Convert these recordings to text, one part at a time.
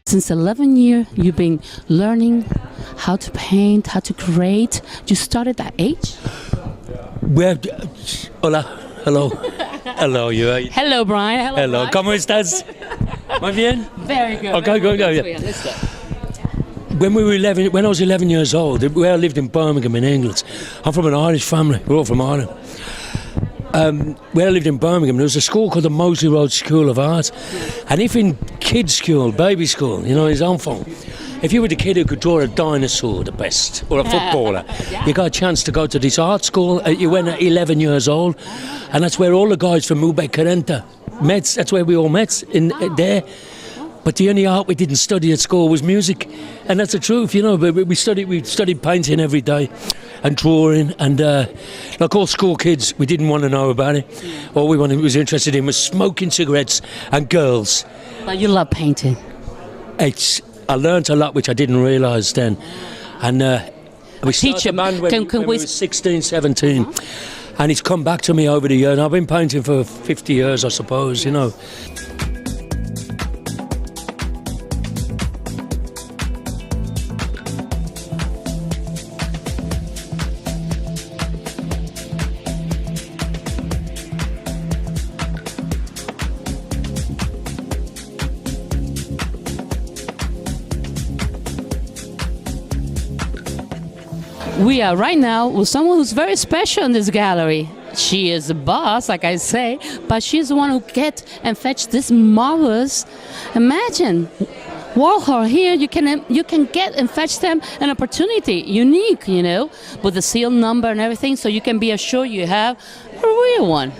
Since 11 years, you've been learning how to paint, how to create. You started at age? Well, hola, hello, hello, you. Hello, Brian. Hello, Brian. ¿cómo estás? Muy bien. Very good. Okay, good. Yeah. Let's go. When I was 11 years old, where I lived in Birmingham in England. I'm from an Irish family. We're all from Ireland. Where I lived in Birmingham, there was a school called the Moseley Road School of Art. And if in kids' school, baby school, his enfant, if you were the kid who could draw a dinosaur the best, or a footballer, you got a chance to go to this art school. You went at 11 years old, and that's where all the guys from Ube Carenta met. That's where we all met, there. But the only art we didn't study at school was music, and that's the truth, But we studied painting every day, and drawing, and like all school kids, we didn't want to know about it. All we was interested in was smoking cigarettes and girls. But you love painting. I learnt a lot which I didn't realise then, and we started a band when we were 16, 17. And it's come back to me over the years, and I've been painting for 50 years, I suppose, We are right now with someone who's very special in this gallery. She is the boss, like I say, but she's the one who get and fetch this marvelous. Imagine, Warhol here. You can get and fetch them an opportunity, unique, with the seal number and everything, so you can be assured you have a real one.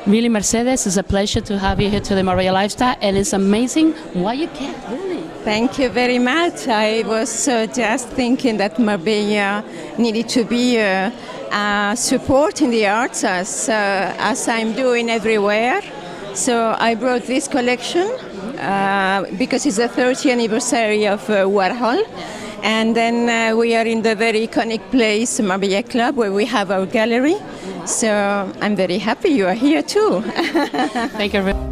Really, Mercedes, it's a pleasure to have you here to the Marbella Life Style, and it's amazing what you get, really. Thank you very much. I was just thinking that Marbella needed to be supporting the arts as I'm doing everywhere. So I brought this collection because it's the 30th anniversary of Warhol. And then we are in the very iconic place, Marbella Club, where we have our gallery. So I'm very happy you are here too. Thank you very much.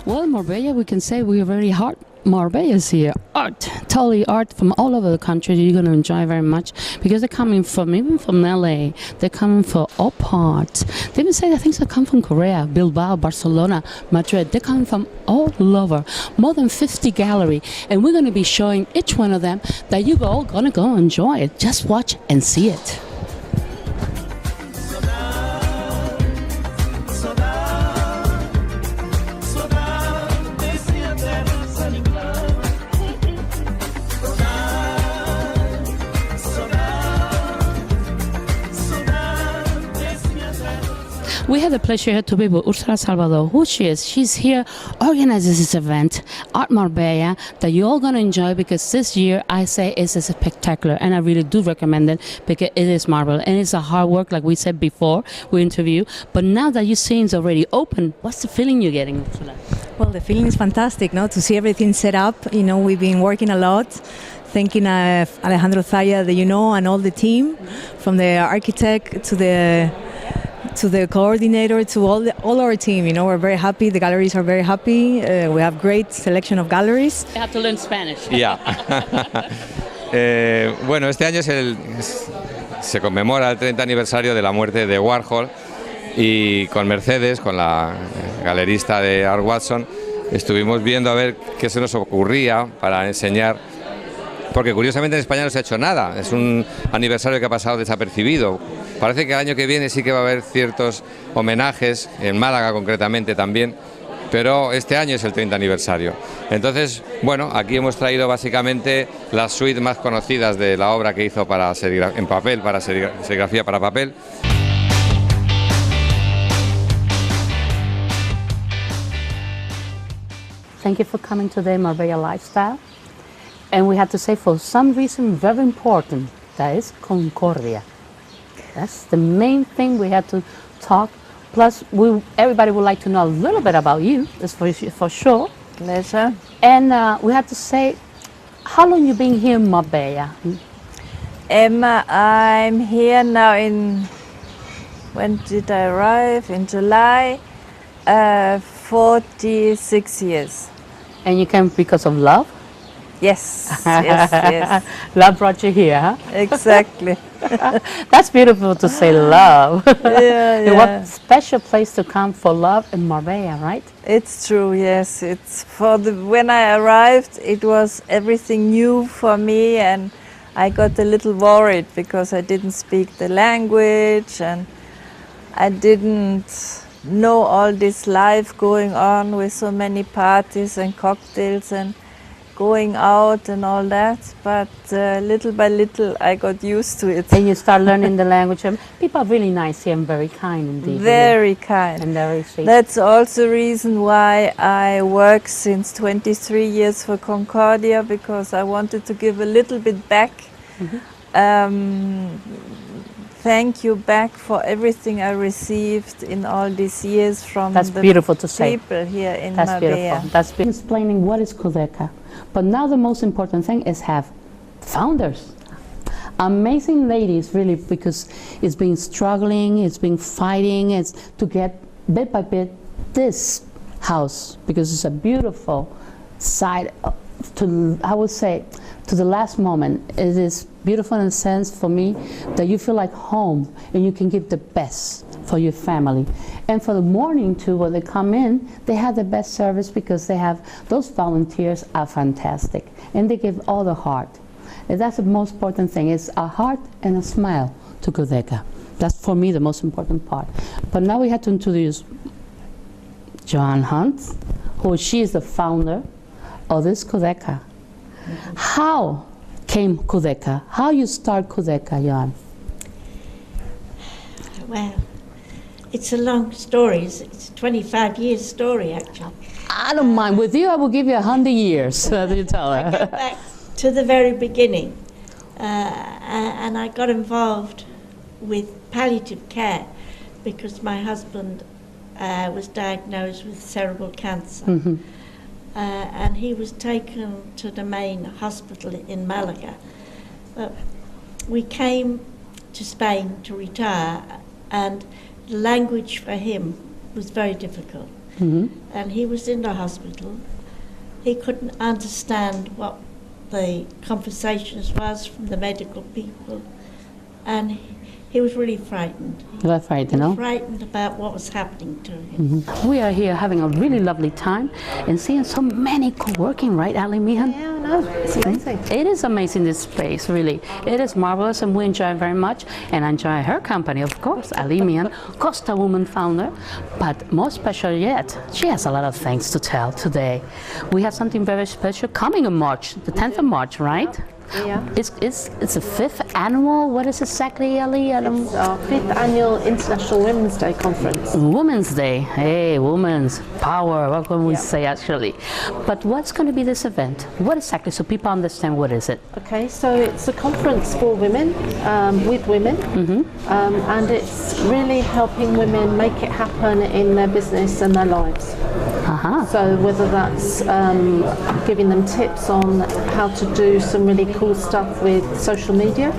Well, Marbella, we can say we are very hard. Marbella's here. Art, totally art from all over the country. You're going to enjoy very much because they're coming even from LA. They're coming for all parts. They even say that things that come from Korea, Bilbao, Barcelona, Madrid. They're coming from all over. More than 50 galleries. And we're going to be showing each one of them that you're all going to go enjoy it. Just watch and see it. We had the pleasure here to be with Ursula Salvador. Who she is? She's here organizes this event, Art Marbella, that you're all going to enjoy because this year I say it's spectacular and I really do recommend it because it is marvelous and it's a hard work like we said before we interviewed. But now that you're seeing it's already open, what's the feeling you're getting, Ursula? Well, the feeling is fantastic, no? To see everything set up. We've been working a lot. Thanking Alejandro Zaya, and all the team, from the architect to the coordinator, to all our team. We're very happy. The galleries are very happy. We have great selection of galleries. You have to learn Spanish. Yeah. Bueno, este año se conmemora el 30 aniversario de la muerte de Warhol y con Mercedes, con la galerista de Art Watson, estuvimos viendo a ver qué se nos ocurría para enseñar. Porque curiosamente en España no se ha hecho nada, es un aniversario que ha pasado desapercibido. Parece que el año que viene sí que va a haber ciertos homenajes, en Málaga concretamente también, pero este año es el 30 aniversario. Entonces, bueno, aquí hemos traído básicamente las suites más conocidas de la obra que hizo para serigrafía para papel. thank you for coming today, Marbella Life Style. And we have to say, for some reason, very important, that is Concordia. That's the main thing we had to talk. Plus, everybody would like to know a little bit about you, that's for sure. Pleasure. And we have to say, how long you been here in Marbella? Emma, I'm here now when did I arrive? In July, 46 years. And you came because of love? Yes, yes. Love brought you here, huh? Exactly. That's beautiful to say love. Yeah. What special place to come for love in Marbella, right? It's true, yes. When I arrived, it was everything new for me, and I got a little worried because I didn't speak the language and I didn't know all this life going on with so many parties and cocktails and going out and all that, but little by little I got used to it. And you start learning the language. And people are really nice here and very kind indeed. Very kind. And very sweet. That's also the reason why I work since 23 years for Concordia, because I wanted to give a little bit back. Thank you back for everything I received in all these years from That's the beautiful to say. people here in That's Marbella. beautiful. That's explaining what is Codeca. But now the most important thing is have founders. Amazing ladies, really, because it's been struggling, it's been fighting, it's to get bit by bit this house, because it's a beautiful side to, I would say, to the last moment. It is beautiful in a sense for me that you feel like home and you can give the best for your family. And for the morning too, when they come in, they have the best service because they have, those volunteers are fantastic and they give all the heart. And that's the most important thing, is a heart and a smile to Codeca. That's for me the most important part. But now we have to introduce Joan Hunt, who she is the founder of this Codeca. How came Codeca? How you start Codeca, Joan? Well, it's a long story. It's a 25 years story, actually. I don't mind. With you, I will give you 100 years. You tell her. I go back to the very beginning, and I got involved with palliative care because my husband was diagnosed with cerebral cancer. And he was taken to the main hospital in Malaga. But we came to Spain to retire, and the language for him was very difficult. And he was in the hospital. He couldn't understand what the conversations was from the medical people, and he was really frightened. You were frightened, no? Frightened about what was happening to him. We are here having a really lovely time and seeing so many co-working, right, Ali Mihan? Yeah, no, it's amazing. It is amazing, this space, really. It is marvelous and we enjoy it very much. And I enjoy her company, of course, Ali Mihan, Costa woman founder. But more special yet, she has a lot of things to tell today. We have something very special coming in March, the 10th of March, right? Yeah. It's the 5th annual, what is exactly, Ali? It's our 5th annual International Women's Day Conference. Women's Day, hey, women's power, what can we say actually? But what's going to be this event? What exactly, so people understand what is it? Okay, so it's a conference for women, with women, and it's really helping women make it happen in their business and their lives. So whether that's giving them tips on how to do some really cool stuff with social media,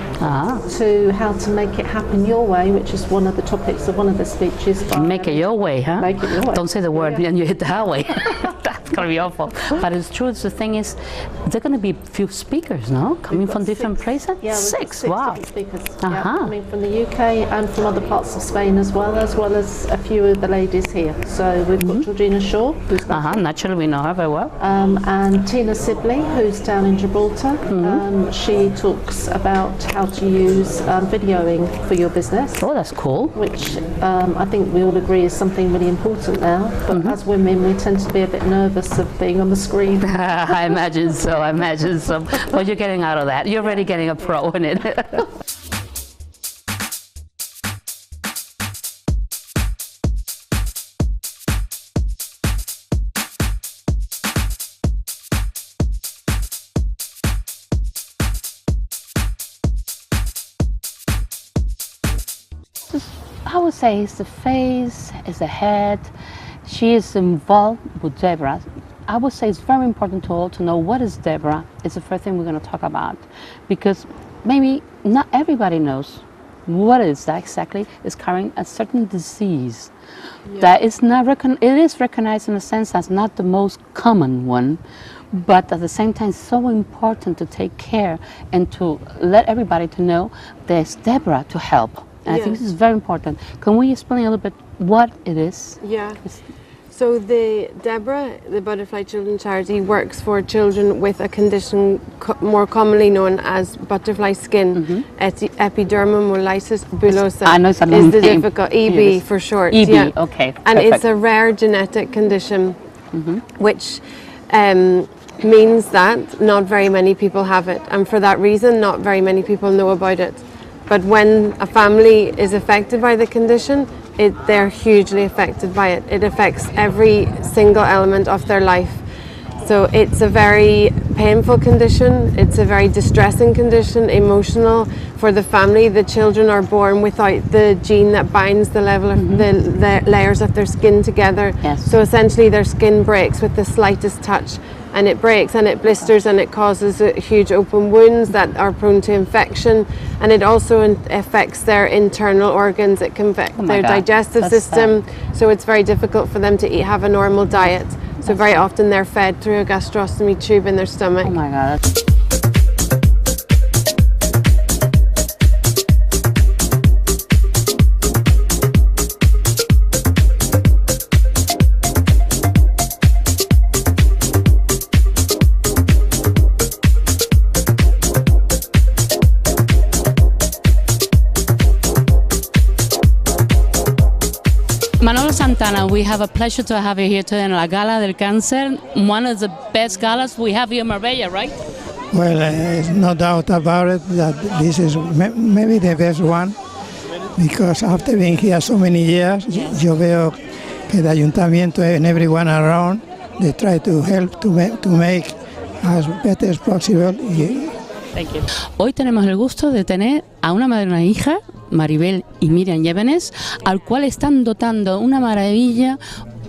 to how to make it happen your way, which is one of the topics of one of the speeches. Make it your way, huh? Make it your way. Don't say the word and you hit the highway. That's going to be awful. But it's true, the thing is, there are going to be a few speakers, no? Coming from different places? Yeah, six, six wow. different speakers. Yeah, coming from the UK and from other parts of Spain as well as a few of the ladies here. So we've got Georgina Shaw, who's naturally we know her very well. And Tina Sibley, who's down in Gibraltar. She talks about how to use videoing for your business. Oh, that's cool. Which I think we all agree is something really important now. But as women, we tend to be a bit nervous of being on the screen. I imagine so. But you're getting out of that. You're already getting a pro in it. I would say it's the face, it's the head. She is involved with Deborah. I would say it's very important to all to know what is Deborah. It's the first thing we're going to talk about, because maybe not everybody knows what is that exactly. Is carrying a certain disease that is not it is recognized in a sense as not the most common one, but at the same time so important to take care and to let everybody to know there's Deborah to help. And I think this is very important. Can we explain a little bit what it is? Yeah. So the Deborah, the Butterfly Children's Charity, works for children with a condition more commonly known as butterfly skin. Epidermolysis bullosa. I know it's a is long the name. difficult EB for short. EB, yeah. okay. And perfect. it's a rare genetic condition, which means that not very many people have it, and for that reason, not very many people know about it. But when a family is affected by the condition, they're hugely affected by it. It affects every single element of their life. So it's a very painful condition, it's a very distressing condition, emotional for the family. The children are born without the gene that binds the level of the layers of their skin together. Yes. So essentially their skin breaks with the slightest touch, and it breaks and it blisters and it causes huge open wounds that are prone to infection, and it also affects their internal organs. It can affect their digestive system, so it's very difficult for them to have a normal diet. So very often they're fed through a gastrostomy tube in their stomach. Oh my God. Manolo Santana, we have a pleasure to have you here today in La Gala del Cáncer, one of the best galas we have here in Marbella, right? Well, no doubt about it that this is maybe the best one, because after being here so many years, yo veo que el ayuntamiento and everyone around, they try to help to make as better as possible. Thank you. Hoy tenemos el gusto de tener a una madre y una hija, Maribel y Miriam Llévenes, al cual están dotando una maravilla,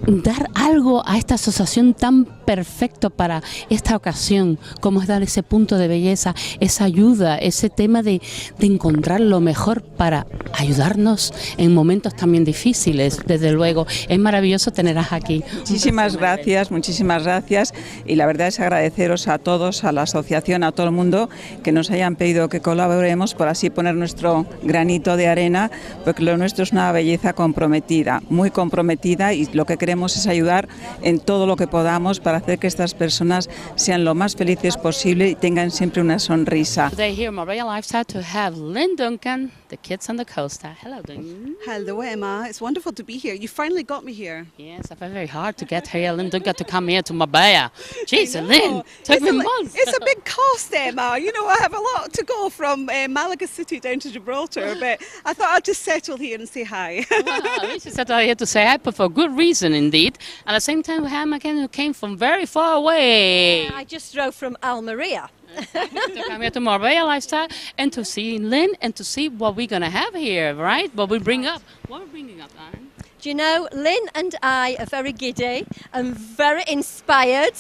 dar algo a esta asociación tan perfecto para esta ocasión, como es dar ese punto de belleza, esa ayuda, ese tema de encontrar lo mejor para ayudarnos en momentos también difíciles. Desde luego, es maravilloso tenerlas aquí. Muchísimas gracias, y la verdad es agradeceros a todos, a la asociación, a todo el mundo que nos hayan pedido que colaboremos por así poner nuestro granito de arena, porque lo nuestro es una belleza comprometida, muy comprometida, y lo que queremos es ayudar en todo lo que podamos para hacer que estas personas sean lo más felices posible y tengan siempre una sonrisa. Today here in Marbella Life Style to have Lynn Duncan, the kids on the Costa. Hello, Lynn. Hello, Emma. It's wonderful to be here. You finally got me here. Yes, I felt very hard to get here, Lynn Duncan, to come here to Marbella. Jeez, Lynn, took me months. It's a big cost, Emma. You know, I have a lot to go from Malaga City down to Gibraltar, but I thought I'd just settle here and say hi. Well, we should settle here to say hi, but for a good reason indeed. At the same time, we have Macken, who came from very far away. I just drove from Almeria. To come here to Marbella Life Style and to see Lynn and to see what we're going to have here, right? What we bring up. What we're bringing up, Anne? Do you know, Lynn and I are very giddy and very inspired.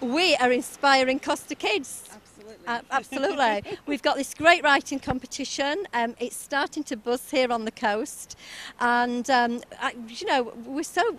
We are inspiring Costa kids. Absolutely. We've got this great writing competition. It's starting to buzz here on the coast. And, you know, we're so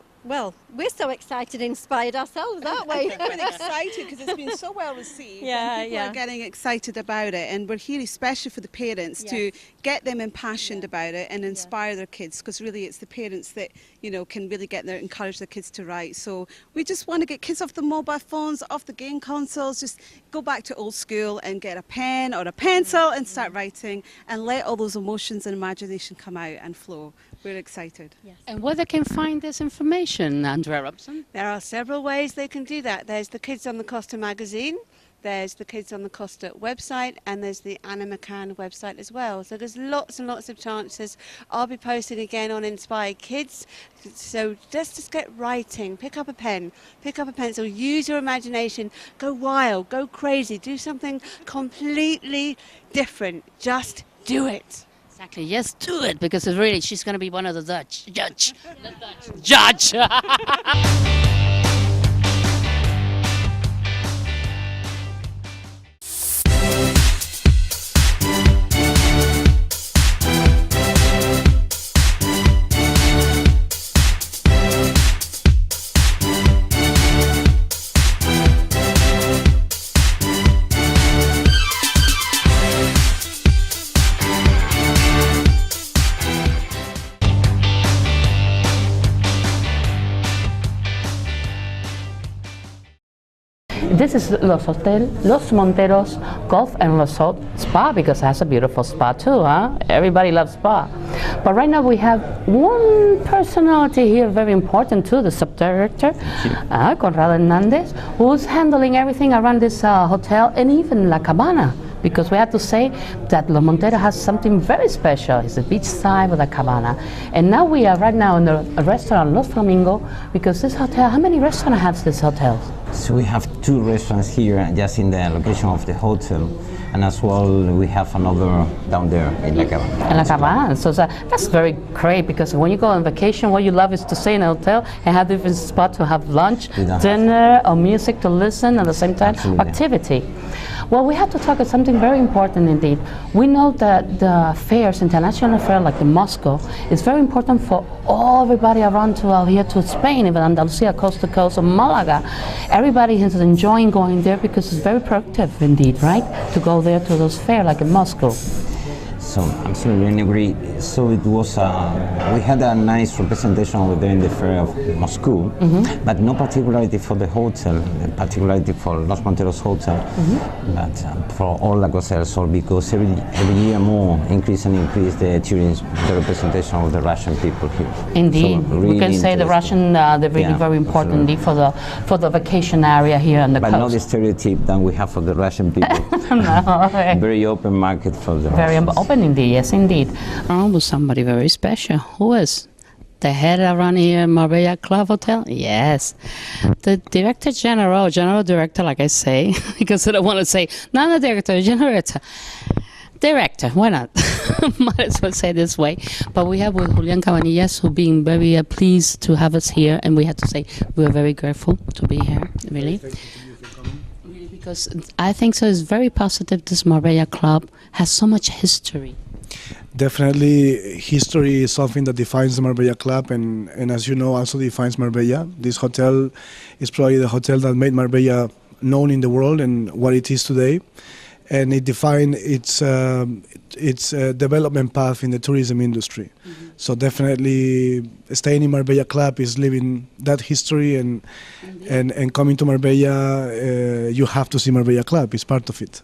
excited and inspired ourselves, aren't we? We're excited because it's been so well received. Yeah, and people are getting excited about it, and we're here especially for the parents to get them impassioned about it and inspire their kids, because really it's the parents that, you know, can really encourage their kids to write. So we just want to get kids off the mobile phones, off the game consoles, just go back to old school and get a pen or a pencil and start writing and let all those emotions and imagination come out and flow. We're excited. Yes. And where they can find this information, Andrea Robson? There are several ways they can do that. There's the Kids on the Costa magazine, there's the Kids on the Costa website, and there's the Anna McCann website as well. So there's lots and lots of chances. I'll be posting again on Inspire Kids. So just get writing, pick up a pen, pick up a pencil, use your imagination, go wild, go crazy, do something completely different. Just do it. Exactly. Yes, do it because it's really she's going to be one of the judge. This is Los Monteros Golf and Resort Spa because it has a beautiful spa too, huh? Everybody loves spa. But right now we have one personality here very important too, the subdirector, Conrado Hernandez, who's handling everything around this hotel and even La Cabana. Because we have to say that Los Monteros has something very special. It's a beach side with a cabana. And now we are right now in the restaurant Los Flamingo because this hotel, how many restaurants has this hotel? So we have 2 restaurants here just in the location of the hotel, and as well we have another down there in La Cabana. In La Cabana. So that's very great because when you go on vacation, what you love is to stay in a hotel and have different spots to have lunch, dinner, or music to listen at the same time, activity. Well, we have to talk about something very important indeed. We know that the fairs, international fair like in Moscow, is very important for everybody around here to Spain, even Andalusia, coast to coast, or Malaga. Everybody is enjoying going there because it's very productive indeed, right? To go there to those fairs like in Moscow. So absolutely agree. So it was we had a nice representation over there in the fair of Moscow, but no particularity for the hotel, particularity for Los Monteros hotel, but for all La Costa del Sol, because every year more increase the tourism, the representation of the Russian people here. Indeed, so really we can say the Russian they're really very important indeed for the vacation area here on the coast. But not the stereotype that we have for the Russian people. No, very open market for the very Russians. Open indeed, yes indeed. Was somebody very special. Who is? The head around here, Marbella Club Hotel? Yes. The director general director, like I say, because I don't want to say, not the director, director, why not? Might as well say this way. But we have with Julian Cabanillas, who being very pleased to have us here, and we have to say we're very grateful to be here, really. Because I think so it's very positive this Marbella Club has so much history. Definitely, history is something that defines the Marbella Club and as you know, also defines Marbella. This hotel is probably the hotel that made Marbella known in the world and what it is today. And it defined its development path in the tourism industry. So definitely staying in Marbella Club is living that history and coming to Marbella, you have to see Marbella Club, it's part of it.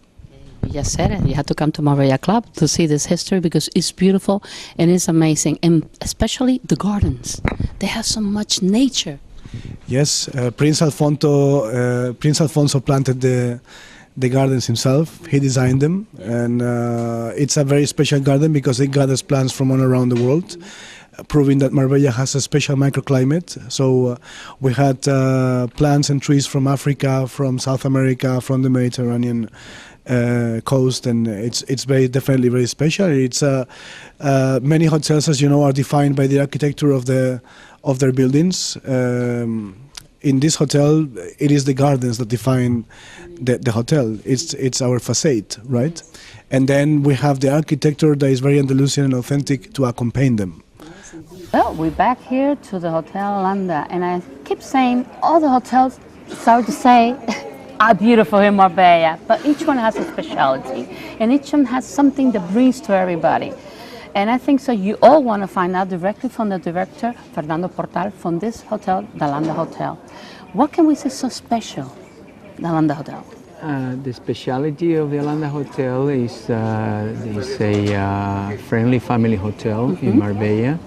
You just said it. You have to come to Marbella Club to see this history because it's beautiful and it's amazing, and especially the gardens. They have so much nature. Yes, Prince Alfonso planted the gardens himself. He designed them, and it's a very special garden because it gathers plants from all around the world, proving that Marbella has a special microclimate. So we had plants and trees from Africa, from South America, from the Mediterranean coast, and it's definitely very special. It's many hotels, as you know, are defined by the architecture of their buildings. In this hotel, it is the gardens that define the hotel. It's our facade, right? And then we have the architecture that is very Andalusian and authentic to accompany them. Well, we're back here to the Hotel Landa, and I keep saying all the hotels, sorry to say, are beautiful in Marbella, but each one has a specialty, and each one has something that brings to everybody. And I think so you all want to find out directly from the director, Fernando Portal, from this hotel, the Landa Hotel. What can we say so special, the Landa Hotel? The specialty of the Landa Hotel is a friendly family hotel in Marbella.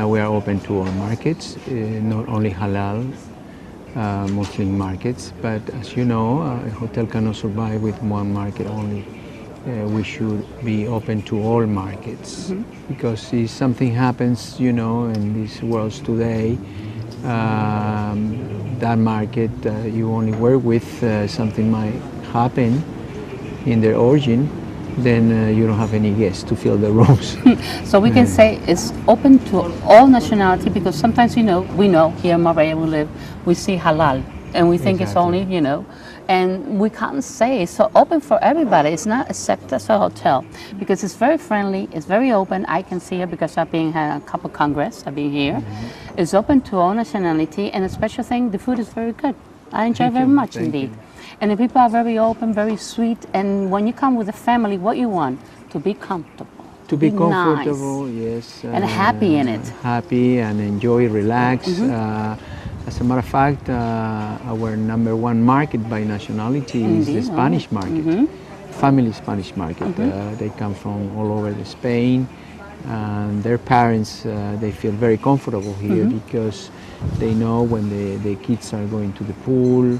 We are open to all markets, not only halal Muslim markets, but as you know, a hotel cannot survive with one market only. We should be open to all markets, because if something happens, you know, in these worlds today, that market you only work with, something might happen in their origin, then you don't have any guests to fill the rooms. So we can say it's open to all nationality, because sometimes, we know here in Marbella we see halal, and we think it's only, and we can't say it's so open for everybody. It's not except as a hotel, because it's very friendly, it's very open. I can see it because I've been at a couple congress, I've been here. It's open to all nationality, and a special thing, the food is very good. I enjoy very much indeed. And the people are very open, very sweet, and when you come with a family, what you want? To be comfortable. To be nice, comfortable, yes. and happy in it. Happy and enjoy, relax. As a matter of fact, our #1 market by nationality is the Spanish market, family Spanish market. They come from all over Spain, and their parents, they feel very comfortable here because they know when the kids are going to the pool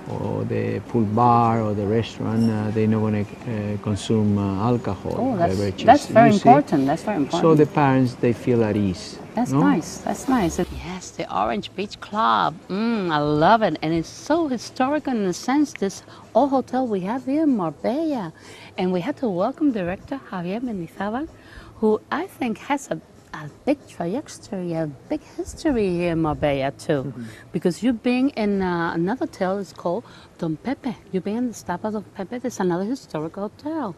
or the pool bar or the restaurant, they're not going to consume alcohol beverages. That's very important. That's very important. So the parents, they feel at ease. That's nice. That's nice. Yes, the Orange Beach Club. I love it, and it's so historical in a sense. This old hotel we have here in Marbella, and we had to welcome director Javier Mendizábal, who I think has a big trajectory, a big history here in Marbella too, because you've been in another hotel. It's called Don Pepe. You've been in the Stapa Don Pepe. It's another historical hotel.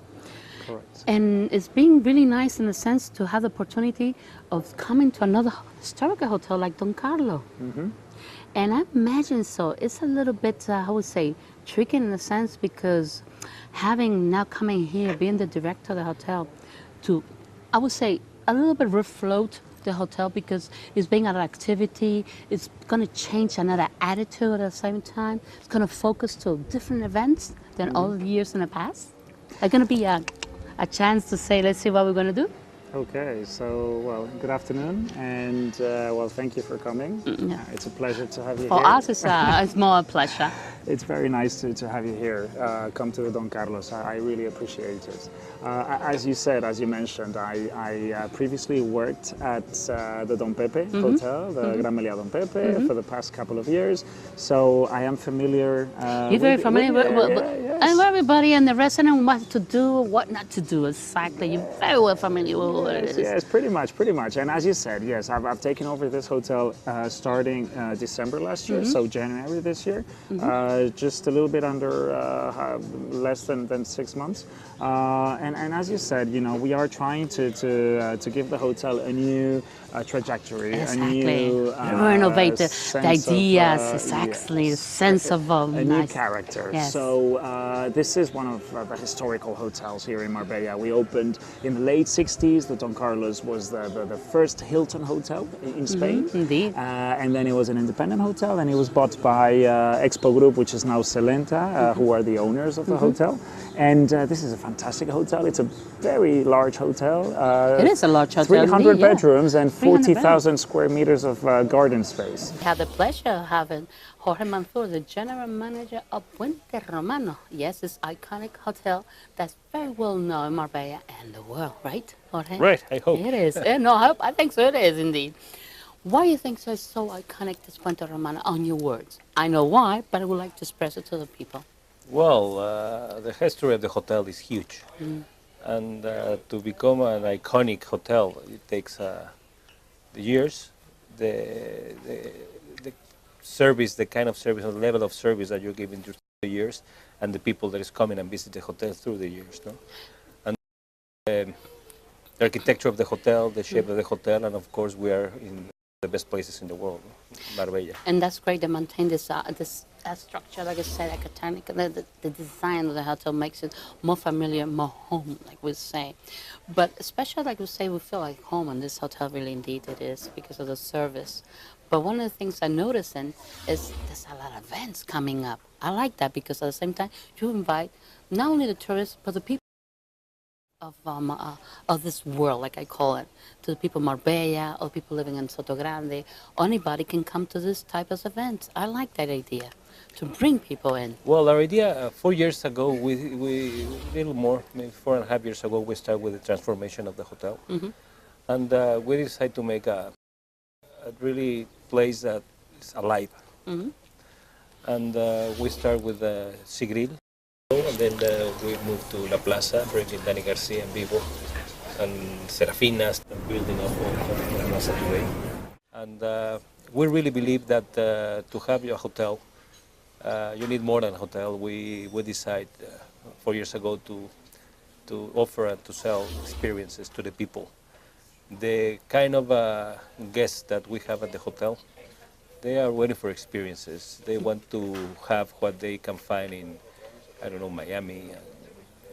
Correct. And it's been really nice in the sense to have the opportunity of coming to another historical hotel like Don Carlo. And I imagine so. It's a little bit, I would say, tricky in a sense, because having now coming here, being the director of the hotel, to, I would say, a little bit refloat the hotel, because it's being an activity, it's going to change another attitude at the same time. It's going to focus to different events than all the years in the past. There's going to be a chance to say, let's see what we're going to do. Okay, so, well, good afternoon, and, well, thank you for coming. It's a pleasure to have you For here. us, it's more a pleasure. It's very nice to have you here, come to the Don Carlos. I really appreciate it. As you said, as you mentioned, I previously worked at the Don Pepe Hotel, the Gran Meliá Don Pepe, for the past couple of years, so I am familiar. You're very familiar with and everybody and the resident, what to do, what not to do, exactly. You're very well familiar with what it is. Yes, pretty much. And as you said, yes, I've taken over this hotel starting December last year, so January this year. Just a little bit under less than 6 months, and as you said, we are trying to give the hotel a new trajectory, exactly. A new renovate the ideas, exactly, the sense of a new nice character. Yes. So this is one of the historical hotels here in Marbella. We opened in the late 60s. The Don Carlos was the first Hilton hotel in Spain. Indeed. And then it was an independent hotel, and it was bought by Expo Group, which is now Celenta, who are the owners of the hotel. And this is a fantastic hotel. It's a very large hotel. It is a large hotel. 300 indeed, bedrooms and 40,000 square meters of garden space. I had the pleasure of having Jorge Manzur, the general manager of Puente Romano. Yes, this iconic hotel that's very well known in Marbella and the world, right, Jorge? Right, I hope. It is. No, I think so. It is indeed. Why do you think it's so iconic, this Puente Romano, on your words? I know why, but I would like to express it to the people. Well, the history of the hotel is huge. And to become an iconic hotel, it takes the years, the service, the kind of service, the level of service that you're giving through the years, and the people that is coming and visit the hotel through the years. No? And the architecture of the hotel, the shape of the hotel, and of course we are in the best places in the world, Marbella. And that's great to maintain this structure, like I said, architectonic. The design of the hotel makes it more familiar, more home, like we say. But especially, like we say, we feel like home in this hotel. Really, indeed, it is because of the service. But one of the things I noticed is there's a lot of events coming up. I like that because at the same time you invite not only the tourists but the people of this world, like I call it, to the people of Marbella or people living in Soto Grande. Anybody can come to this type of events. I like that idea, to bring people in. Well, our idea 4 years ago, we little more, maybe 4.5 years ago, we started with the transformation of the hotel, and we decided to make a really place that is alive. And we start with the Sigril, And then we moved to La Plaza, bringing Dani Garcia and Vivo and Serafinas, and building up on La Plaza today. And we really believe that to have your hotel, you need more than a hotel. We decided 4 years ago to offer and to sell experiences to the people. The kind of guests that we have at the hotel, they are waiting for experiences. They want to have what they can find in, I don't know, Miami,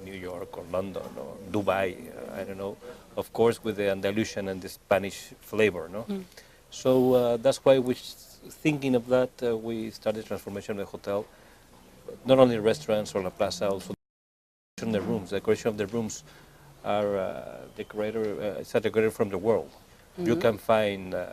New York or London or Dubai, I don't know. Of course, with the Andalusian and the Spanish flavor, no? So that's why we thinking of that, we started transformation of the hotel. Not only restaurants or La Plaza, also the rooms. The decoration of the rooms are decorated from the world. You can find, I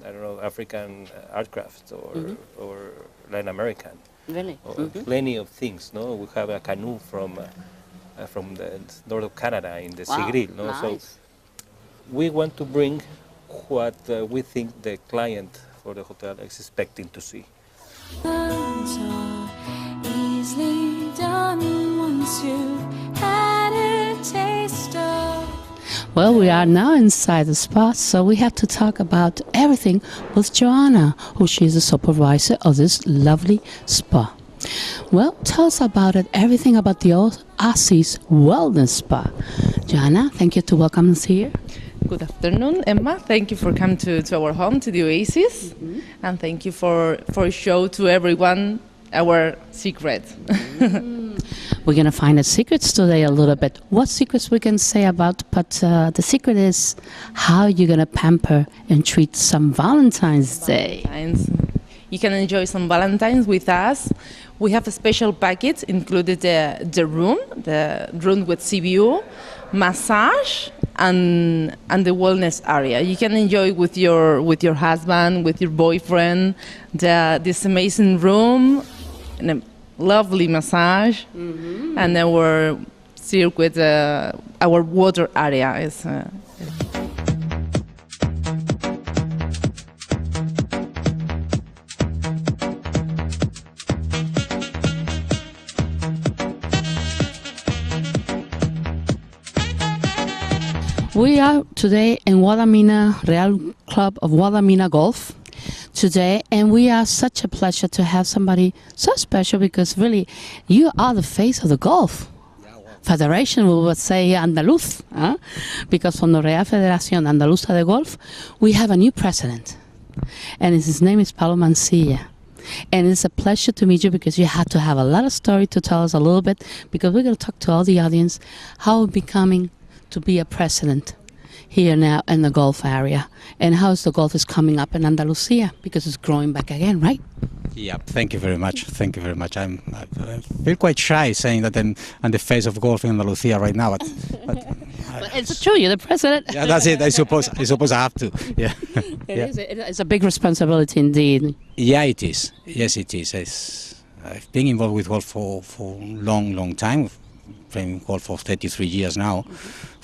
don't know, African art crafts or Latin American. Really? Plenty of things. No, we have a canoe from the north of Canada in the Sigril. No, nice. So we want to bring what we think the client for the hotel is expecting to see. Easily done once you've had a taste of. Well, we are now inside the spa, so we have to talk about everything with Joanna, who she is the supervisor of this lovely spa. Well, tell us about it, everything about the Oasis Wellness Spa. Joanna, thank you to welcome us here. Good afternoon, Emma. Thank you for coming to our home, to the Oasis, and thank you for show to everyone our secret. We're going to find the secrets today a little bit. What secrets we can say about, but the secret is how you're going to pamper and treat some Valentine's Day. You can enjoy some Valentine's with us. We have a special package, included the room with sea view, massage, and the wellness area. You can enjoy with your husband, with your boyfriend, this amazing room, and a lovely massage, and our circuit, our water area is. We are today in Guadamina, Real Club of Guadamina Golf today, and we are such a pleasure to have somebody so special because really you are the face of the golf federation, we would say Andaluz, because from the Real Federación Andaluza de Golf we have a new president, and his name is Pablo Mancilla. And it's a pleasure to meet you because you had to have a lot of story to tell us a little bit, because we're going to talk to all the audience how becoming to be a president here now in the Gulf area, and how the golf is coming up in Andalusia because it's growing back again, right? Yeah, thank you very much. Thank you very much. I feel quite shy saying that I'm the face of golf in Andalusia right now, but well, it's true. You're the president. Yeah, that's it. I suppose I have to. Yeah, It's a big responsibility indeed. Yeah, it is. Yes, it is. I've been involved with golf for long time. Playing golf for 33 years now,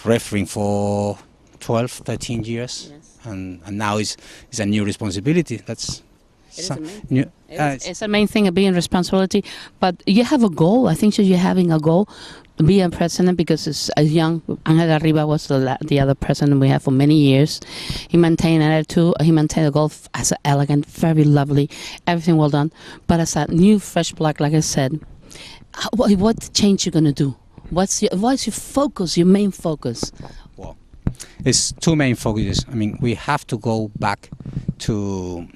refereeing for 12, 13 years, and now it's a new responsibility. It's the main thing of being responsibility, but you have a goal. I think that you're having a goal to be a president, because it's as young. Angel Arriba was the other president we have for many years. He maintained attitude. He maintained the golf as an elegant, very lovely, everything well done. But as a new fresh blood, like I said, what change you gonna do? What's your focus, your main focus? Well, it's two main focuses. I mean, we have to go back to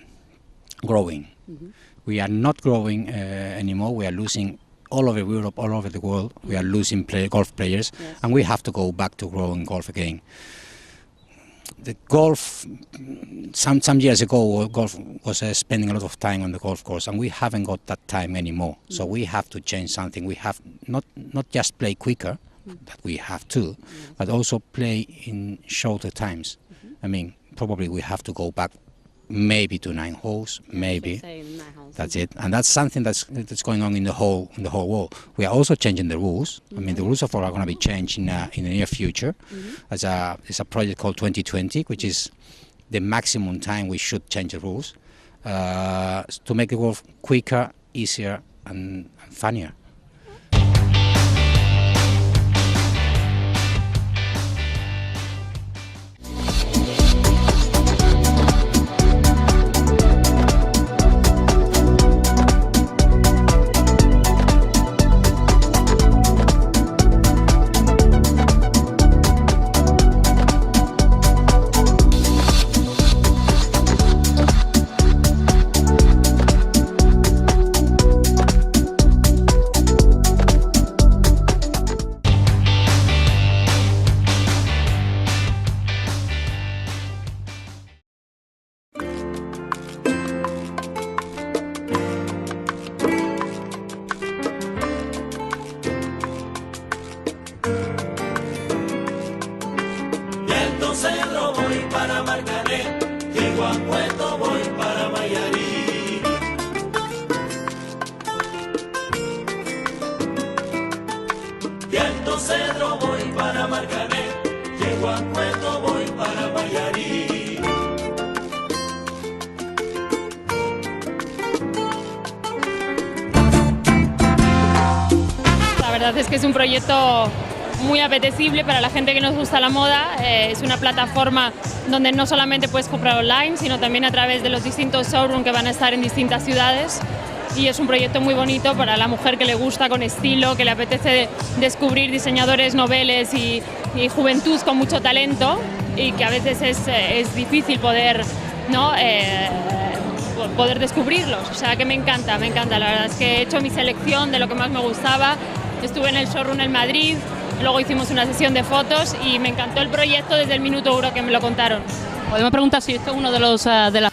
growing. We are not growing anymore. We are losing all over Europe, all over the world. We are losing golf players, and we have to go back to growing golf again. The golf, some years ago, golf was spending a lot of time on the golf course, and we haven't got that time anymore. So we have to change something. We have not just play quicker, that we have to, but also play in shorter times. I mean, probably we have to go back maybe to 9 holes, maybe. That's it, and that's something that's going on in the whole world. We are also changing the rules. I mean, the rules are going to be changed in the near future. It's a project called 2020, which is the maximum time we should change the rules to make the golf quicker, easier, and funnier. La verdad es que es un proyecto muy apetecible para la gente que nos gusta la moda. Es una plataforma donde no solamente puedes comprar online, sino también a través de los distintos showrooms que van a estar en distintas ciudades. Y es un proyecto muy bonito para la mujer que le gusta con estilo, que le apetece descubrir diseñadores noveles y juventud con mucho talento, y que a veces es difícil poder, ¿no? Poder descubrirlos. O sea que me encanta, la verdad es que he hecho mi selección de lo que más me gustaba. Estuve en el showroom en Madrid, luego hicimos una sesión de fotos y me encantó el proyecto desde el minuto uno que me lo contaron. Podemos preguntar si esto es uno de los de las...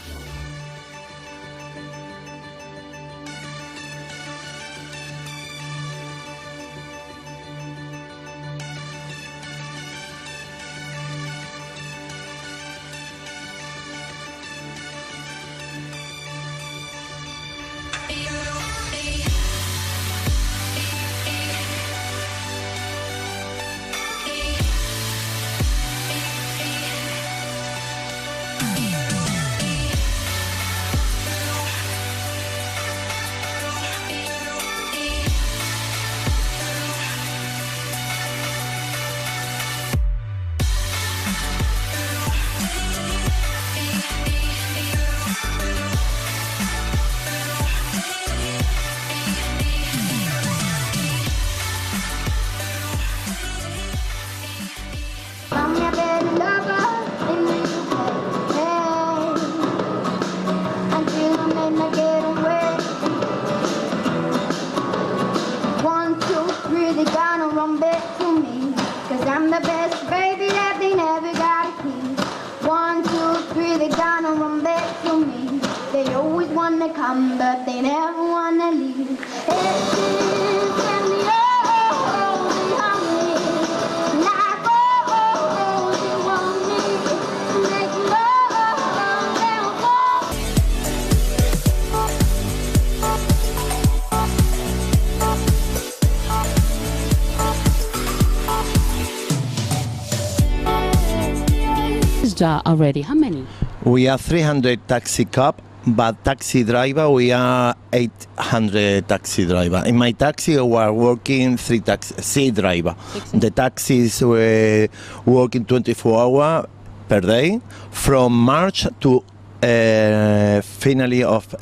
Already, how many? We are 300 taxi cab, but taxi driver we are 800 taxi driver. In my taxi we are working three driver. The taxis were working 24 hours per day from March to finally of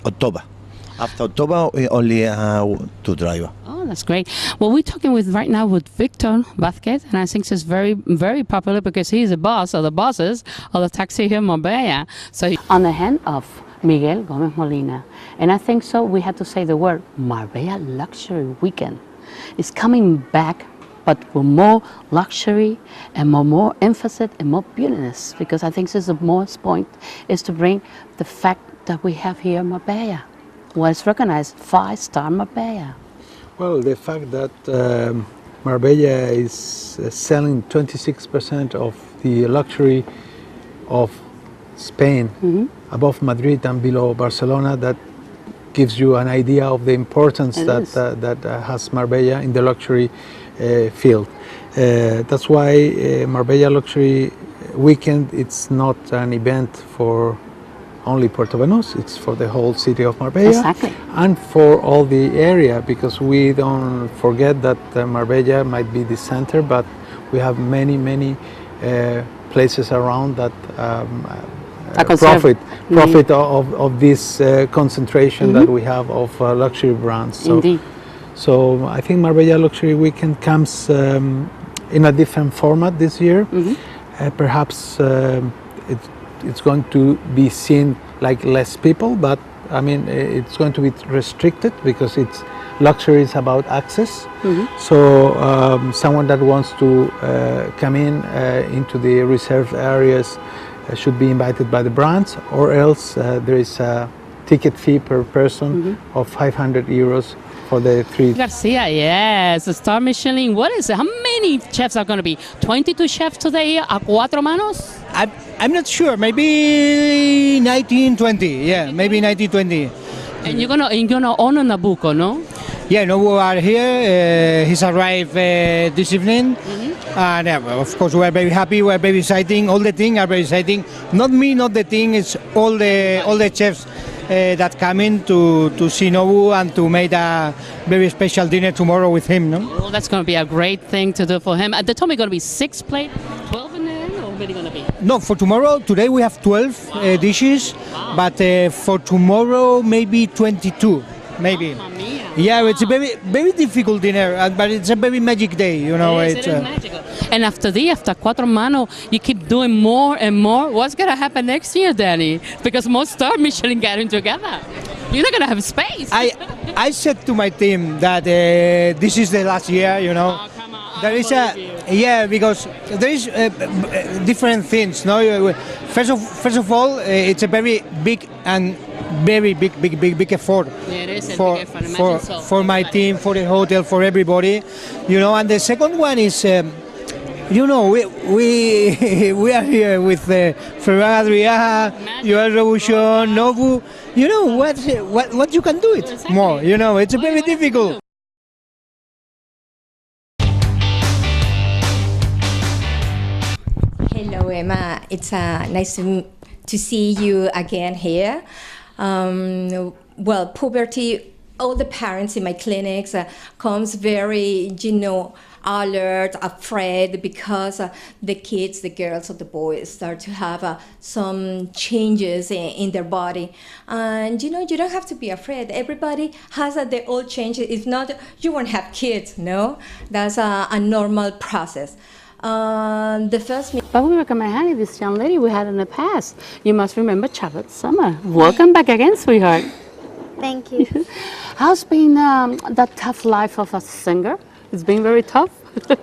October. After October we only two driver. That's great. Well, we're talking right now with Victor Vázquez, and I think he's very, very popular because he's a boss of the bosses of the taxi here in Marbella. So on the hand of Miguel Gómez Molina, and I think so we have to say the word Marbella Luxury Weekend. It's coming back, but with more luxury and more emphasis and more beautiness, because I think this is the most point, is to bring the fact that we have here in Marbella, what is recognized 5-star Marbella. Well, the fact that Marbella is selling 26% of the luxury of Spain, above Madrid and below Barcelona, that gives you an idea of the importance that has Marbella in the luxury field. That's why Marbella Luxury Weekend, it's not an event for only Puerto Banús, it's for the whole city of Marbella. Exactly. And for all the area, because we don't forget that Marbella might be the center, but we have many places around that profit of this concentration that we have of luxury brands. So, Indeed. So I think Marbella Luxury Weekend comes in a different format this year. Perhaps it's going to be seen like less people, but I mean it's going to be restricted because it's luxury is about access. So someone that wants to come into the reserved areas should be invited by the brands, or else there is a ticket fee per person of 500 euros for the 3. Garcia, yes, Star Michelin. What is it? How many chefs are going to be? 22 chefs today a cuatro manos? I'm not sure. Maybe 19, 20. Yeah, maybe 19, 20. And you're gonna honor Nabucco, no? Yeah, no, we are here. He's arrived this evening, and of course we are very happy. We are very exciting. All the things are very exciting. Not me, not the thing. It's all the chefs that come in to see Nobu and to make a very special dinner tomorrow with him. No? Well, that's going to be a great thing to do for him. They told me going to be 6 plates, 12 in there, or what are going to be? No, for tomorrow. Today we have 12 dishes, but for tomorrow maybe 22, maybe. Yeah, it's a very difficult dinner, but it's a very magic day, you know. Yes, it is magical. And after Cuatro Mano, you keep doing more and more. What's going to happen next year, Danny? Because most Star Michelin getting together. You're not going to have space. I said to my team that this is the last year, you know. Oh, come on. There is because there is different things, no. First of all, it's a very big and very big effort. Yeah, it is for my team, for the hotel, for everybody, you know. And the second one is, you know, we are here with Ferran Adrià, Joel Rebuchon, Nobu. You know what you can do it more. You know, it's very difficult. Hello, Emma. It's nice to see you again here. Well, puberty, all the parents in my clinics comes very, alert, afraid, because the kids, the girls or the boys start to have some changes in their body. And you don't have to be afraid. Everybody has their own changes. If not, you won't have kids, no? That's a normal process. But we recommend this young lady we had in the past. You must remember Charlotte Summer. Welcome back again, sweetheart. Thank you. How's been that tough life of a singer? It's been very tough?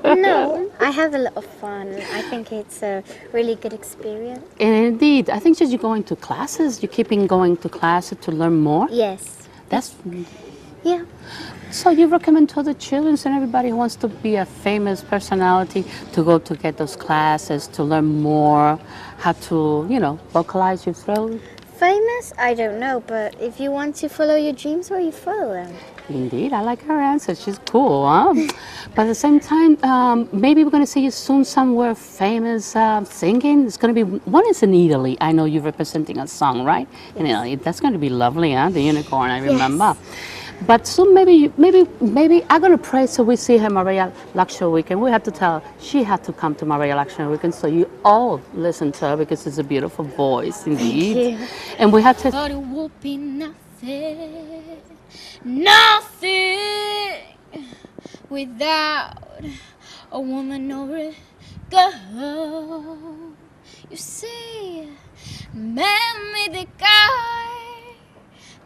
No, I have a lot of fun. I think it's a really good experience. And indeed, I think you're going to classes. You're keeping going to classes to learn more? Yes. Yeah. So you recommend to the children and everybody who wants to be a famous personality to go to get those classes, to learn more, how to, vocalize your throat? Famous? I don't know, but if you want to follow your dreams, well, you follow them. Indeed, I like her answer. She's cool, huh? But at the same time, maybe we're going to see you soon somewhere famous singing. It's going to be, one is in Italy. I know you're representing a song, right? Yes. In Italy. That's going to be lovely, huh? The unicorn, I remember. Yes. But soon maybe I'm going to pray so we see her Marbella Luxury Weekend. We have to tell her she had to come to Marbella Luxury Weekend, so you all listen to her because it's a beautiful voice, indeed. Thank you. And we have to... Thought it would be nothing without a woman or a girl. You see, man made the guy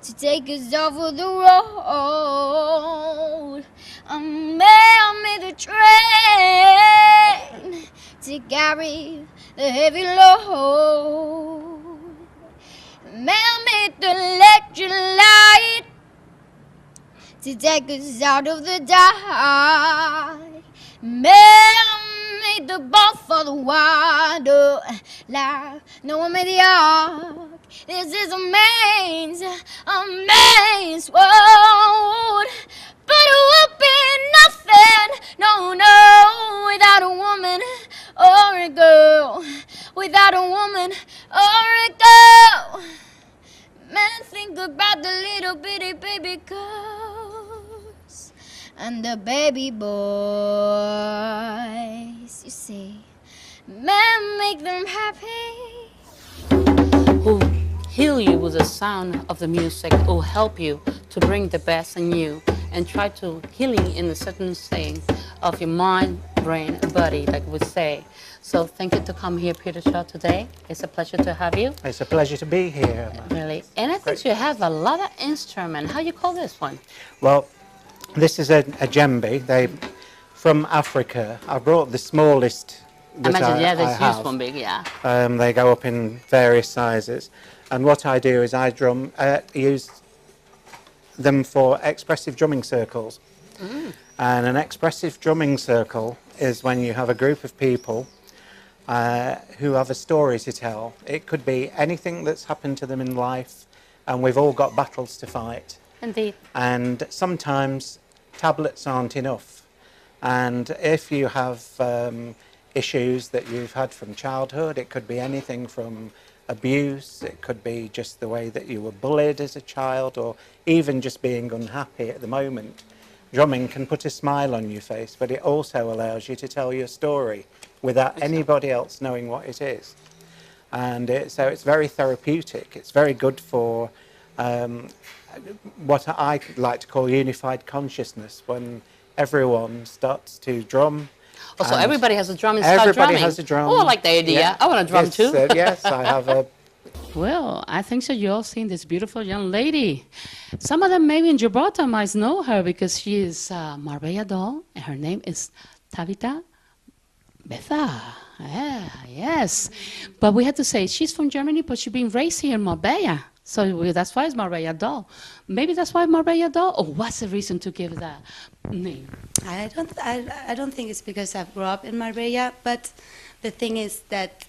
to take us off of the road. A man made the train to carry the heavy load. Man made the electric light to take us out of the dark. Man made the boat for the water, like no one made the ark. This is a man's world, but it would be nothing, no, without a woman or a girl, without a woman or a girl. Man, think about the little bitty baby girls and the baby boys. You see, man, make them happy. Who heal you with the sound of the music, who help you to bring the best in you and try to healing in a certain thing of your mind, brain, and body, like we say. So thank you to come here, Peter Shaw, today. It's a pleasure to have you. It's a pleasure to be here. Really. And I think you have a lot of instruments. How you call this one? Well, this is a djembe. They from Africa. I brought the smallest that Imagine, I this have. huge one big, yeah. They go up in various sizes. And what I do is I use them for expressive drumming circles. Mm. And an expressive drumming circle is when you have a group of people who have a story to tell. It could be anything that's happened to them in life, and we've all got battles to fight. Indeed. And sometimes tablets aren't enough. And if you have issues that you've had from childhood, it could be anything from abuse, it could be just the way that you were bullied as a child, or even just being unhappy at the moment. Drumming can put a smile on your face, but it also allows you to tell your story without anybody else knowing what it is. And so it's very therapeutic. It's very good for what I like to call unified consciousness, when everyone starts to drum. Oh, so everybody has a drum and start drumming. Everybody has a drum. Oh, I like the idea. Yeah. I want to drum too. Yes, I have a... Well, I think so. You all seen this beautiful young lady. Some of them maybe in Gibraltar might know her because she is Marbella doll, and her name is Tabitha Betha. Yeah, yes. But we had to say she's from Germany, but she's been raised here in Marbella. So that's why it's Marbella doll. Maybe that's why Marbella doll. Or what's the reason to give that name? I don't think it's because I grew up in Marbella, but the thing is that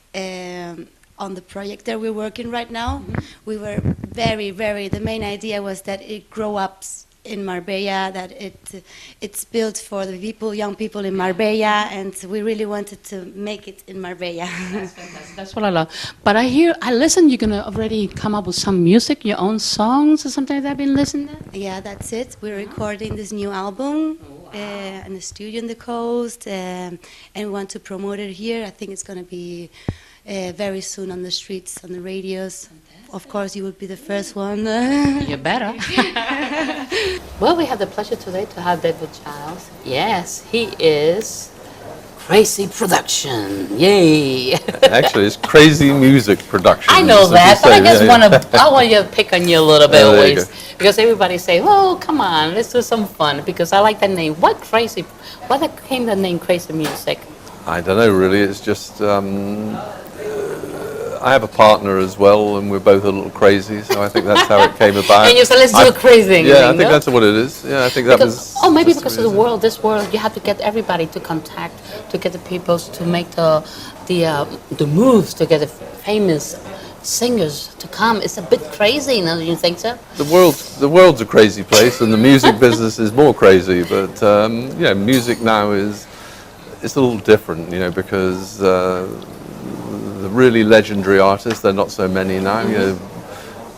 on the project that we're working right now, we were the main idea was that it grow up in Marbella, that it's built for the people, young people in Marbella, and we really wanted to make it in Marbella. That's fantastic. That's what I love. But I listen, you're gonna already come up with some music, your own songs or something like that. I've been listening to? Yeah, that's it. We're recording this new album in the studio on the coast, and we want to promote it here. I think it's gonna be very soon on the streets, on the radios. Of course, you will be the first one. You better. Well, we have the pleasure today to have David Giles. Yes, he is Crazy Production. Yay! Actually, it's Crazy Music Production. I know that, but I just I want you to pick on you a little bit always. Because everybody say, oh, come on, let's do some fun. Because I like that name. What came the name Crazy Music? I don't know, really. It's just... I have a partner as well, and we're both a little crazy, so I think that's how it came about. And you said, let's do a crazy thing. Yeah, I think that's what it is. Yeah, I think that was... Oh, maybe because of the world, this world, you have to get everybody to contact, to get the people to make the moves, to get the famous singers to come. It's a bit crazy, don't you think so? The world's a crazy place, and the music business is more crazy, but music now it's a little different, because... the really legendary artists, they're not so many now.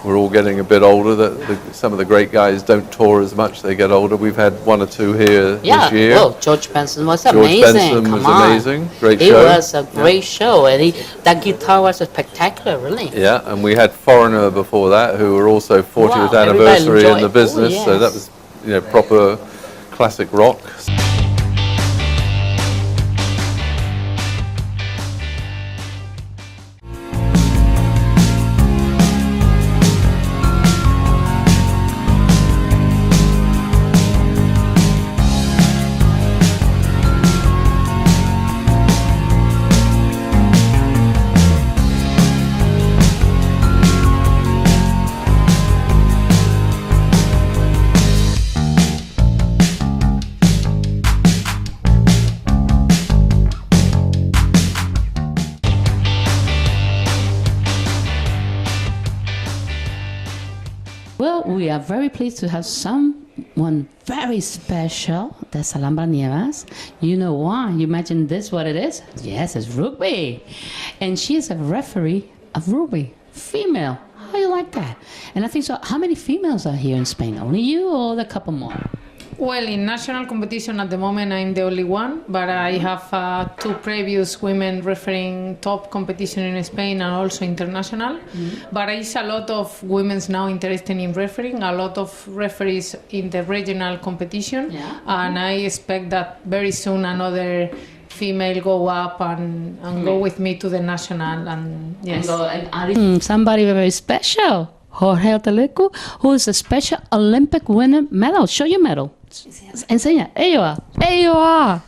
We're all getting a bit older. Some of the great guys don't tour as much. They get older. We've had one or two here this year. Well, George Benson was amazing. George Benson was amazing. Great show. It was a great show, and that guitar was spectacular, really. Yeah, and we had Foreigner before that, who were also 40th anniversary in the business. So that was, proper classic rock. Well, we are very pleased to have someone very special. That's Alhambra Nievas. You know why? You imagine this, what it is? Yes, it's rugby. And she is a referee of rugby, female. How you like that. And I think so. How many females are here in Spain? Only you or the couple more? Well, in national competition at the moment, I'm the only one, but I have 2 previous women refereeing top competition in Spain and also international. But there is a lot of women now interested in refereeing, a lot of referees in the regional competition, and I expect that very soon another female go up and go with me to the national. And yes, somebody very special, Jorge Altalecu, who is a Special Olympic winner medal. Show your medal. Enseña. There you are.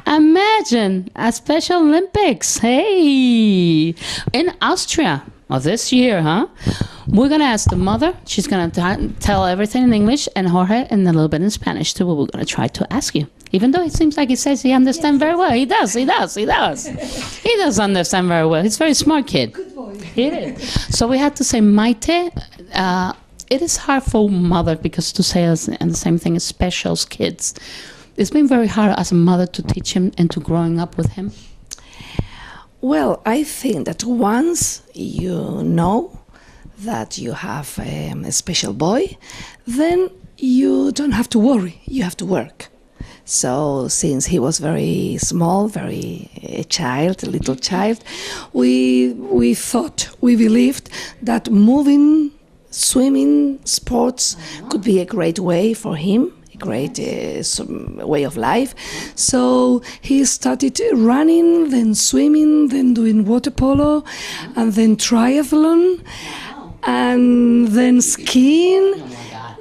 Imagine a Special Olympics. Hey, in Austria. This year, huh? We're going to ask the mother. She's going to tell everything in English, and Jorge in a little bit in Spanish too. We're going to try to ask you. Even though it seems like he says he understands very well. He does. He does understand very well. He's a very smart kid. Good boy. He is. So we had to say Maite. It is hard for mother because to say and the same thing as special kids. It's been very hard as a mother to teach him and to growing up with him. Well, I think that once you know that you have a special boy, then you don't have to worry, you have to work. So since he was very small, a little child, we believed that moving, swimming, sports could be a great way for him. Great way of life. So he started running, then swimming, then doing water polo, and then triathlon, and then skiing.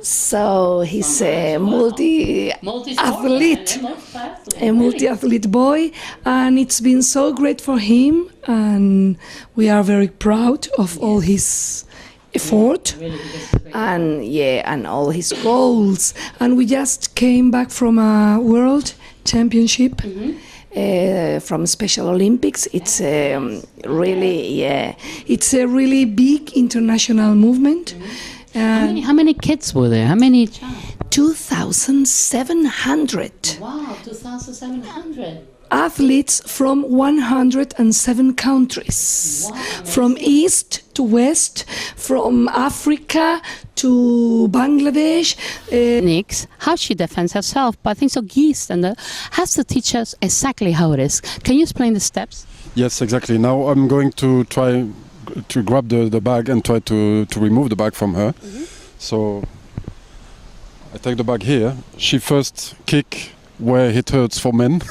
So he's a multi-athlete boy, and it's been so great for him, and we are very proud of all his effort and all his goals. And we just came back from a world championship from Special Olympics. It's it's a really big international movement. How many kids were there? How many? 2,700. Wow, 2,700. Athletes from 107 countries, from east to west, from Africa to Bangladesh. Nix, how she defends herself, but I think so Geese has to teach us exactly how it is. Can you explain the steps? Yes, exactly. Now I'm going to try to grab the bag and try to remove the bag from her. So I take the bag here. She first kick where it hurts for men.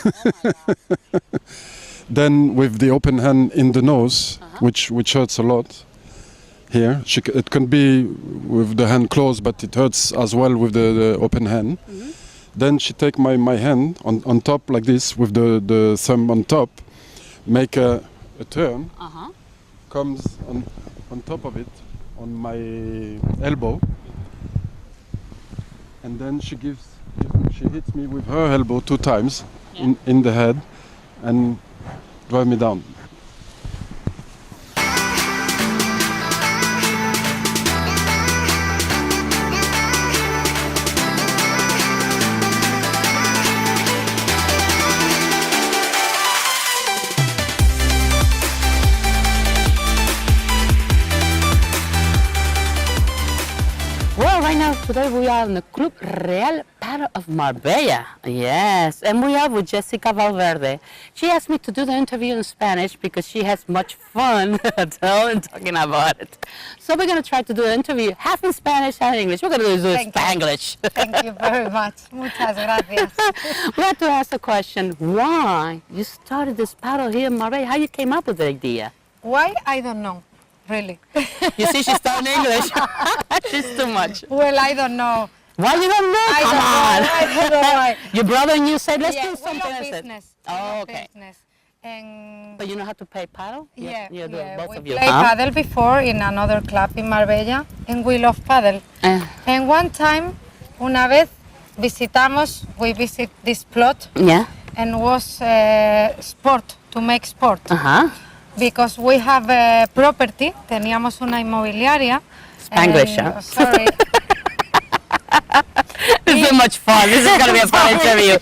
Then with the open hand in the nose, which hurts a lot here. It can be with the hand closed, but it hurts as well with the open hand. Then she take my hand on top like this with the thumb on top, make a turn, comes on top of it, on my elbow, and then she hits me with her elbow 2 times in the head and drive me down. Today we are in the Club Real Paddle of Marbella. Yes, and we are with Jessica Valverde. She asked me to do the interview in Spanish because she has much fun telling talking about it. So we're going to try to do the interview half in Spanish, half in English. We're going to do it in Spanglish. Thank you very much. Muchas gracias. We have to ask the question, why you started this paddle here in Marbella? How you came up with the idea? Why? I don't know. Really. You see, she's talking English. She's too much. Well, I don't know. Why you don't know? I don't know why. Your brother and you said, let's do we something. love business. Oh, okay. Business. And but you know how to play paddle? Yeah, you do both of we you. played paddle before in another club in Marbella, and we love paddle. And one time, una vez, we visit this plot. Yeah. And was sport, to make sport. Because we have a property, teníamos una inmobiliaria. Spanglish, huh? Sorry. This is so much fun. This is going to be a fun interview.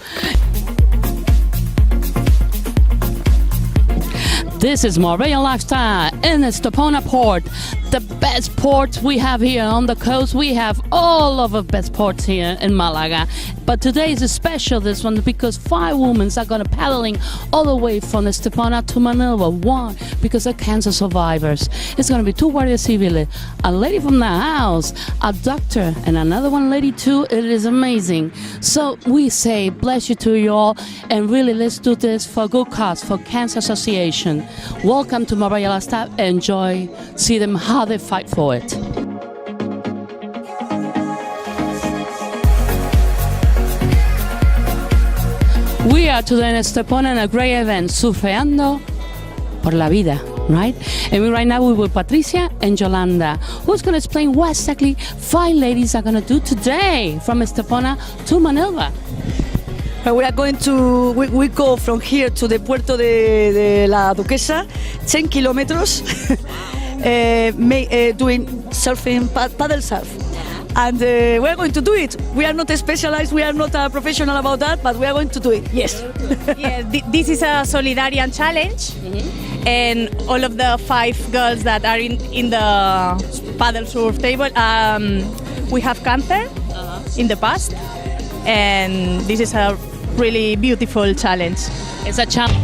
This is Marbella Life Style in Estepona port, the best port we have here on the coast. We have all of the best ports here in Malaga. But today is a special, this one, because 5 women are going to paddling all the way from Estepona to Manila. Why? Because they're cancer survivors. It's going to be 2 guardias civiles, a lady from the house, a doctor, and another one lady too. It is amazing. So we say bless you to you all, and really let's do this for good cause, for Cancer Association. Welcome to Marbella Life Style. Enjoy, see them how they fight for it. We are today in Estepona in a great event, Surfeando por la Vida, right? And right now we're with Patricia and Yolanda, who's going to explain what exactly 5 ladies are going to do today from Estepona to Manila. We are going to, we go from here to the Puerto de la Duquesa, 10 kilometers, doing surfing, paddle surf. And we are going to do it. We are not specialized, we are not a professional about that, but we are going to do it, yes. Yeah, this is a Solidarian challenge. And all of the 5 girls that are in the paddle surf table, we have cancer in the past. And this is a really beautiful challenge. It's a challenge.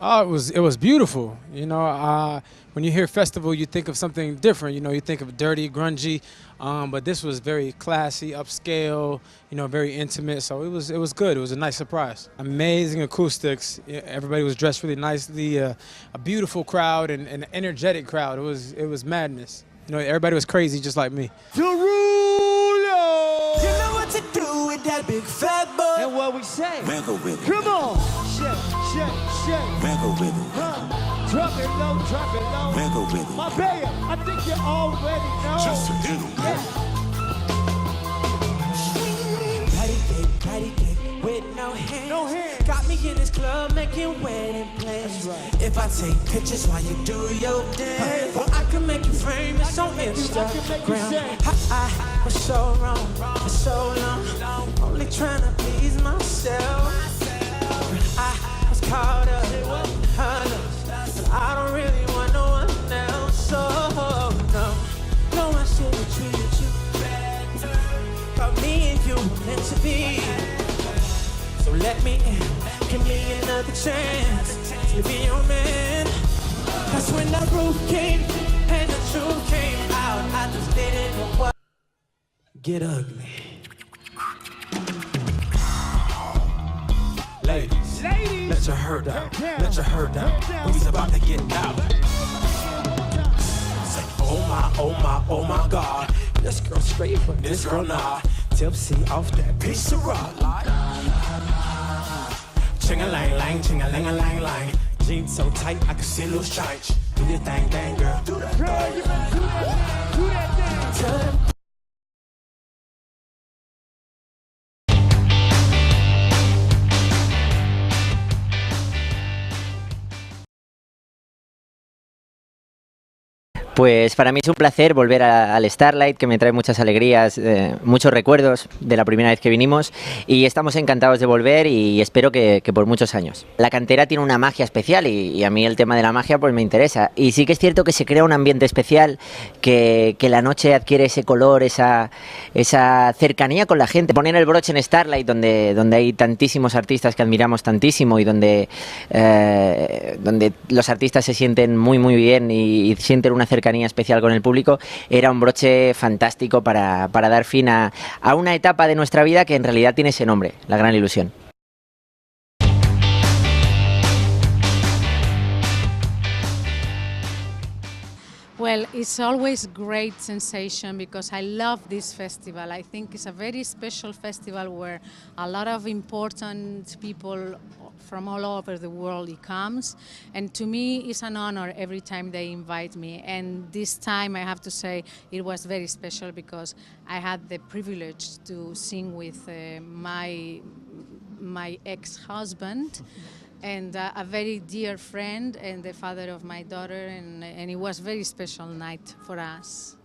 Oh, it was beautiful. You know, when you hear festival, you think of something different. You know, you think of dirty, grungy, but this was very classy, upscale. You know, very intimate. So it was good. It was a nice surprise. Amazing acoustics. Everybody was dressed really nicely. A beautiful crowd and an energetic crowd. It was madness. You know, everybody was crazy, just like me. You know what to do with that big fat boy. And what we say. Wiggle with it. Come on. Shake, shake, shake. Wiggle with it. Drop it low, drop it low. Wiggle with it. Marbella, I think you already know. Just a little. Patty cake with no hands. No hands. Got me in this club making wedding plans. Right. If I take pictures while you do your dance, well, I can make you famous on Instagram. I was so wrong for so long, only trying to please myself. I was caught up in her love, and I don't really want no one else. So no, I should have treated you better. But me and you were meant to be. So let me in, give me another chance to be your man. That's when the roof came and the truth came out. I just didn't know what. Get ugly. Ladies, let your hair down, let your hair down. We's about to get out. Say, oh my, oh my, oh my God. This girl straight from this girl nah. Tipsy off that piece of rock. Ching-a-lang-lang, ching-a-lang-a-lang-lang. Jeans so tight, I can see loose change. Do your thing, girl. Do that, do that thing. Pues para mí es un placer volver al Starlight, que me trae muchas alegrías, muchos recuerdos de la primera vez que vinimos, y estamos encantados de volver y espero que por muchos años. La cantera tiene una magia especial y a mí el tema de la magia pues me interesa, y sí que es cierto que se crea un ambiente especial, que la noche adquiere ese color, esa cercanía con la gente. Poner el broche en Starlight, donde hay tantísimos artistas que admiramos tantísimo y donde los artistas se sienten muy bien y sienten una cercanía especial con el público, era un broche fantástico para dar fin a una etapa de nuestra vida que en realidad tiene ese nombre, La Gran Ilusión. Well, it's always great sensation because I love this festival. I think it's a very special festival where a lot of important people from all over the world comes, and to me it's an honor every time they invite me, and this time I have to say it was very special because I had the privilege to sing with my ex-husband and a very dear friend and the father of my daughter, and it was a very special night for us.